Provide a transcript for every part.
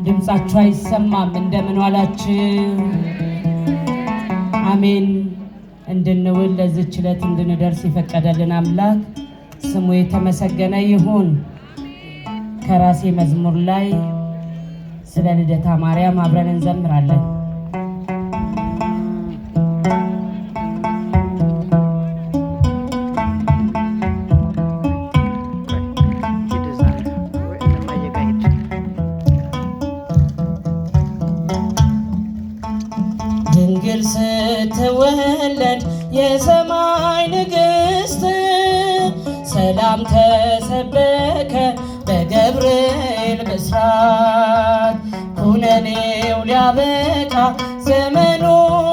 ድምጻችሁ አይሰማም። እንደምን ዋላችሁ? አሜን። እንድንውል ለዚህች ዕለት እንድንደርስ የፈቀደልን አምላክ ስሙ የተመሰገነ ይሁን። ከራሴ መዝሙር ላይ ስለ ልደታ ማርያም አብረን እንዘምራለን። ድንግል ስትወለድ የሰማይ ንግሥት ሰላም ተሰበከ በገብርኤል ብስራት። ኩነኔው ሊያበቃ ዘመኑ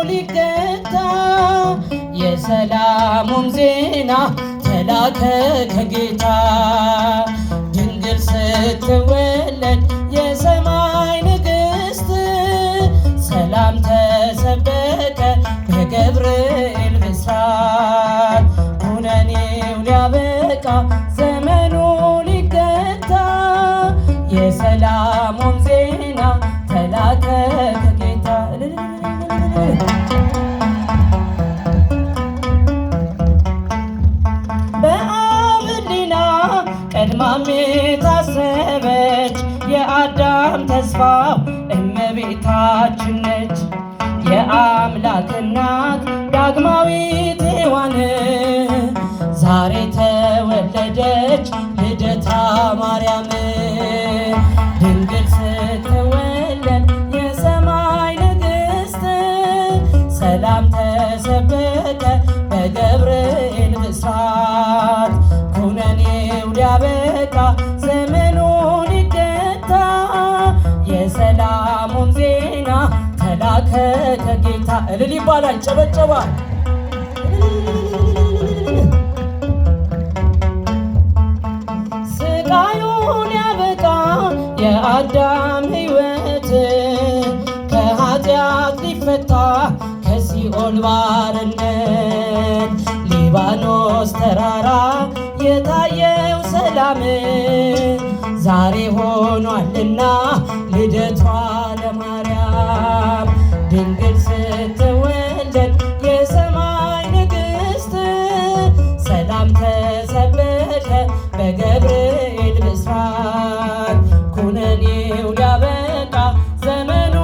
ሊገታ የሰላሙም ዜና ተላከ ከጌታ። ድንግል ስትወለድ የሰማይ ንግሥት ሰላም ተሰበከ በገብርኤል ብስራት። ኩነኔው ሊያበቃ ዘመኑ ሊገታ የሰላሙም ዜና ተላከ ከጌታ። በአብ ሕሊና ቀድማም የታሰበች የአዳም ተስፋው እመቤታችን ነች። የአምላክ እናት ዳግማዊት ሔዋን ዛሬ ተወለደች ልደታ ማርያም። ድንግል ስትወለድ የሰማይ ንግሥት ሰላም ተሰበከ በገብርኤል ብስራት። ኩነኔው ሊያበቃ ዘመኑ ሊገታ የሰላሙም ዜና ተላከ ከጌታ። እልል ይባላል፣ ጨበጨባል። ስቃዩን ያበቃ የአዳም ሕይወት ከኃጢአት ሊፈታ ከሲኦል ባርነት። ሊባኖስ ተራራ የታየው ሰላም ዛሬ ሆኗልና ልደቷ ለማርያም። ድንግል ስትወለድ የሰማይ ንግሥት ሰላም ተሰበከ በገብርኤል ብስራት። ኩነኔው ሊያበቃ ዘመኑ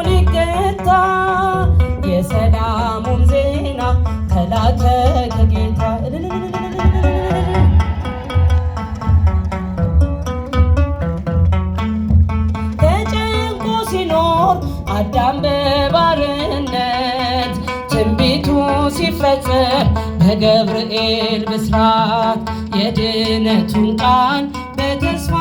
ሊገታ የሰላሙም ዜና ተላከ ከጌታ። ተጨንቆ ሲኖር አዳም በባርነት ትንቢቱ ሲፈጸም በገብርኤል ብስራት። የድነቱን ቃል በተስፋ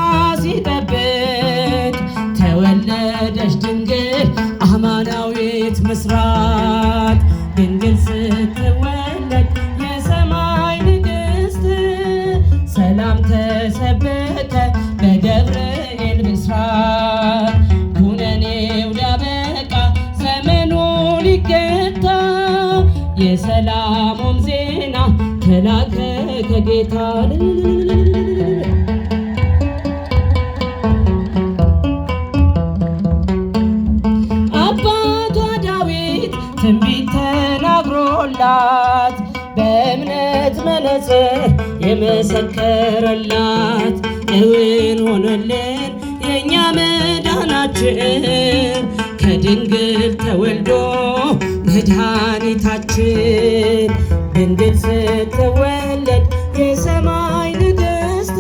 ሲጠብቅ ተወለደች ድንግል አማናዊት ምስራት። ድንግል ስትወለድ የሰማይ ንግሥት ሰላም ተሰበከ በገብርኤል ብስራት። ኩነኔው ሊያበቃ ዘመኑ ሊገታ የሰላሙም ዜና ተላከ ከጌታ። አባቷ ዳዊት ትንቢት ተናግሮላት በእምነት መነጽር የመሰከረላት እውን ሆነልን የእኛ መዳናችን ከድንግል ተወልዶ መድኃኒታችን። ድንግል ስትወለድ የሰማይ ንግሥት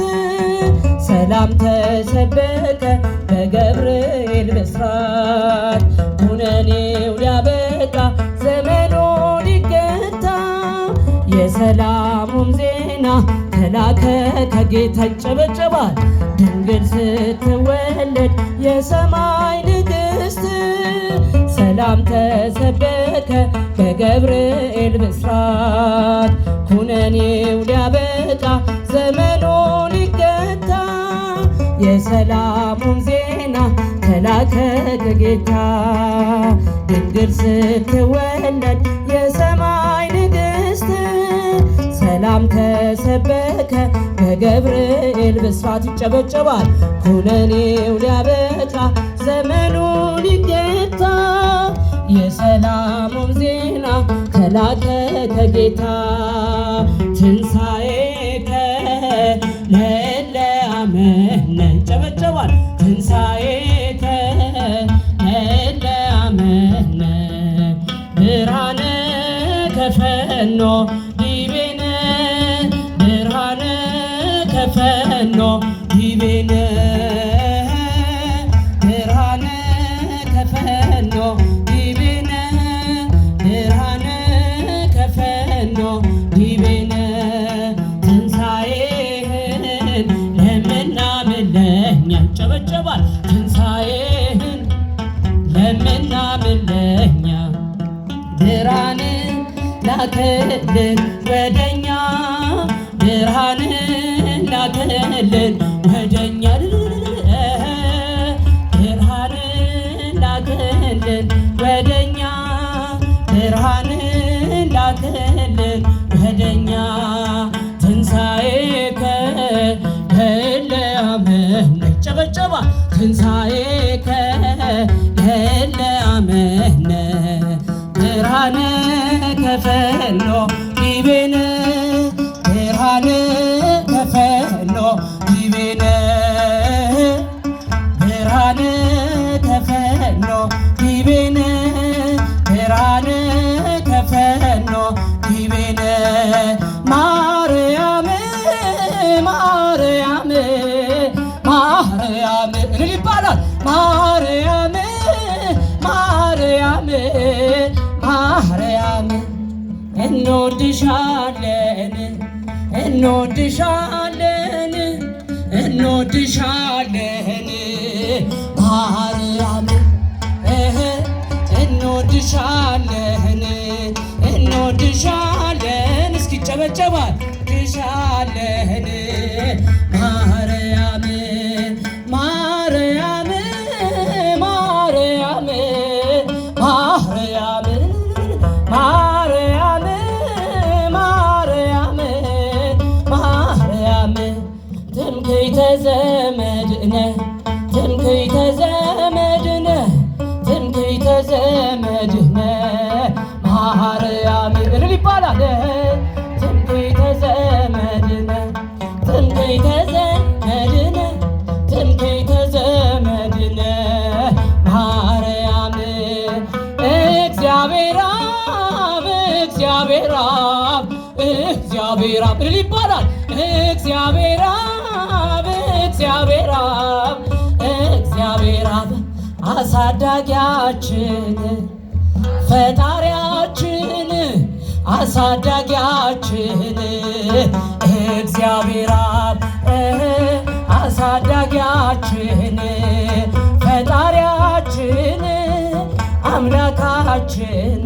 ሰላም ተሰበከ በገብርኤል ብስራት። ኩነኔው ሊያበቃ ዘመኑ ሊገታ የሰላሙም ዜና ተላከ ከጌታ። ይጨበጨባል። ድንግል ስትወለድ የሰማይ ንግሥት ሰላም ተሰበከ በገብርኤል ብስራት። ኩነኔው ሊያበቃ ዘመኑ ሊገታ የሰላሙም ዜና ተላከ ከጌታ። ድንግል ስትወለድ የሰማይ ንግሥት ሰላም ተሰበከ በገብርኤል ብስራት። ይጨበጨባል። ኩነኔው ሊያበቃ ዘመኑን ይገታ የሰላሙም ዜና ተላከ ከጌታ ትንሣኤከ ለእለ አመነ ጨበጨባል ትንሣኤከ ለእለ አመነ ብርሃነ ከፈኖ ዲቤነ ብርሃነ ከፈኖ ዲቤነ ብርሃነ ከፈኖ ዲቤነ ብርሃነ ከፈኖ ዲቤነ ትንሣኤህን ለምናምን ለእኛ ጨበጨባል ትንሣኤህን ለምናምን ለእኛ ብርሃን ላከልን ወደኛ ብርሃን ላከልን ወደኛ ብርሃን ላከልን ወደኛ ብርሃን ላከልን ወደኛ ትንሣኤከ ለእለ አመነ ጨበጨባ ትንሣኤከ ለእለ አመነ ብርሃነ ከፈኖ ዲቤነ ብርሃነ ከፈኖ ዲቤነ ብርሃነ ከፈኖ ዲቤነ ብርሃነ ከፈኖ ዲቤነ ማርያም ማርያም ማርያም እልል ይባላል ማርያም ማርያም ማርያም እንወድሻለን እንወድሻለን እንወድሻለን ማርያም እንወድሻለን እንወድሻለን እስኪ ጨበጨባል ድሻለን ማርያም ማርያም ማርያም ማርያም ማርያም ማርያም ማርያም ትምክህተ ዘመድነ ትምክህተ ዘመድነ ትምክህተ ዘመድነ ማርያም እልል ይባላል ትምክህተ ዘመድነ ትምክህተ ዘመድነ ትምክህተ ዘመድነ ማርያም እግዚአብሔር አብ እግዚአብሔር አብ እግዚአብሔር አብ እልል ይባላል እግዚአብሔር አብ እግዚአብሔር አብ እግዚአብሔር አብ አሳዳጊያችን ፈጣሪያችን አሳዳጊያችን እግዚአብሔር አብ አሳዳጊያችን ፈጣሪያችን አምላካችን